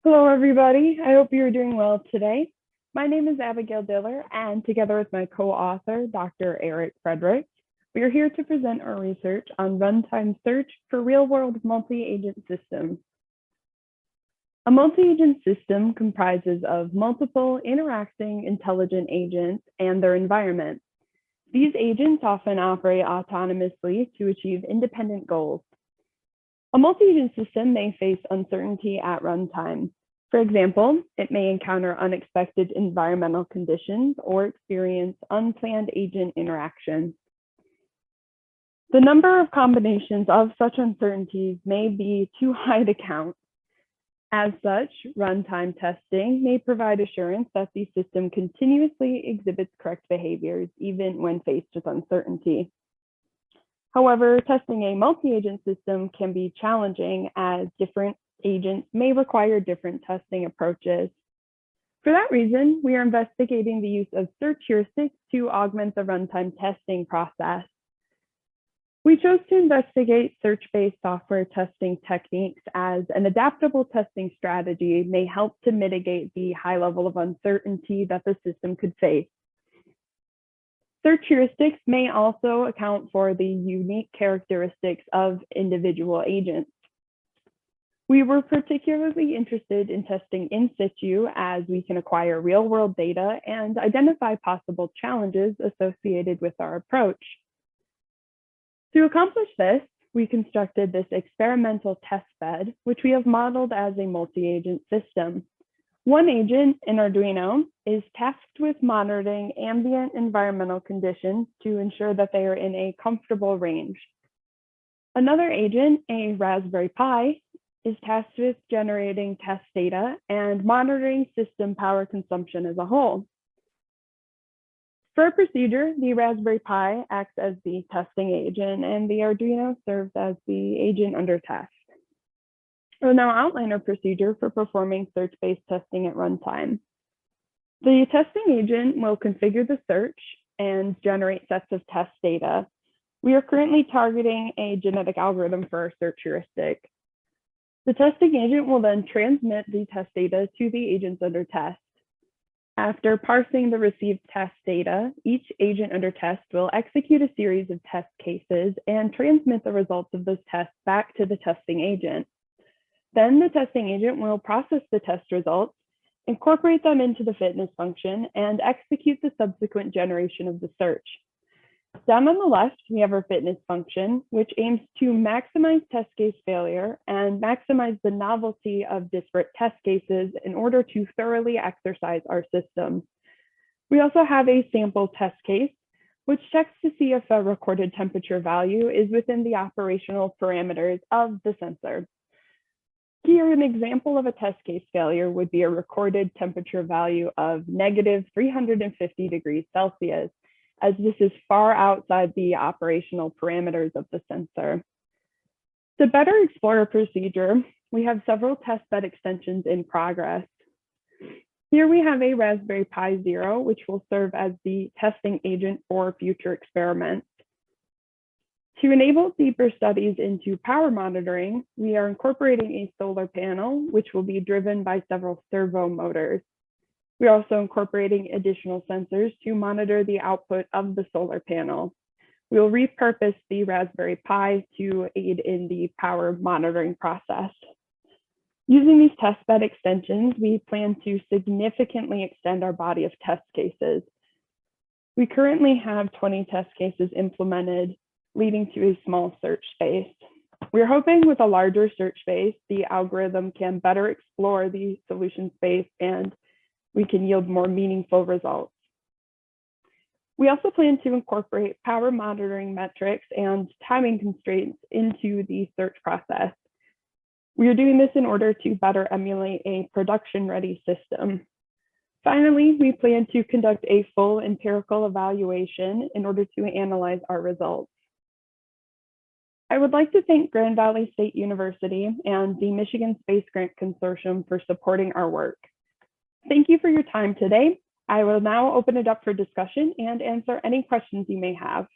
Hello, everybody. I hope you're doing well today. My name is Abigail Diller, and together with my co-author, Dr. Erik Fredericks, we are here to present our research on runtime search for real-world multi-agent systems. A multi-agent system comprises of multiple interacting intelligent agents and their environment. These agents often operate autonomously to achieve independent goals. A multi-agent system may face uncertainty at runtime. For example, it may encounter unexpected environmental conditions or experience unplanned agent interactions. The number of combinations of such uncertainties may be too high to count. As such, runtime testing may provide assurance that the system continuously exhibits correct behaviors, even when faced with uncertainty. However, testing a multi-agent system can be challenging as different agents may require different testing approaches. For that reason, we are investigating the use of search heuristics to augment the runtime testing process. We chose to investigate search-based software testing techniques as an adaptable testing strategy may help to mitigate the high level of uncertainty that the system could face. Search heuristics may also account for the unique characteristics of individual agents. We were particularly interested in testing in situ as we can acquire real-world data and identify possible challenges associated with our approach. To accomplish this, we constructed this experimental test bed, which we have modeled as a multi-agent system. One agent in Arduino is tasked with monitoring ambient environmental conditions to ensure that they are in a comfortable range. Another agent, a Raspberry Pi, is tasked with generating test data and monitoring system power consumption as a whole. For our procedure, the Raspberry Pi acts as the testing agent and the Arduino serves as the agent under test. I will now outline our procedure for performing search-based testing at runtime. The testing agent will configure the search and generate sets of test data. We are currently targeting a genetic algorithm for our search heuristic. The testing agent will then transmit the test data to the agents under test. After parsing the received test data, each agent under test will execute a series of test cases and transmit the results of those tests back to the testing agent. Then the testing agent will process the test results, incorporate them into the fitness function, and execute the subsequent generation of the search. Down on the left, we have our fitness function, which aims to maximize test case failure and maximize the novelty of disparate test cases in order to thoroughly exercise our system. We also have a sample test case, which checks to see if a recorded temperature value is within the operational parameters of the sensor. Here, an example of a test case failure would be a recorded temperature value of negative 350 degrees Celsius, as this is far outside the operational parameters of the sensor. To better explore our procedure, we have several testbed extensions in progress. Here we have a Raspberry Pi Zero, which will serve as the testing agent for future experiments. To enable deeper studies into power monitoring, we are incorporating a solar panel, which will be driven by several servo motors. We are also incorporating additional sensors to monitor the output of the solar panel. We will repurpose the Raspberry Pi to aid in the power monitoring process. Using these testbed extensions, we plan to significantly extend our body of test cases. We currently have 20 test cases implemented, leading to a small search space. We're hoping with a larger search space, the algorithm can better explore the solution space and we can yield more meaningful results. We also plan to incorporate power monitoring metrics and timing constraints into the search process. We are doing this in order to better emulate a production-ready system. Finally, we plan to conduct a full empirical evaluation in order to analyze our results. I would like to thank Grand Valley State University and the Michigan Space Grant Consortium for supporting our work. Thank you for your time today. I will now open it up for discussion and answer any questions you may have.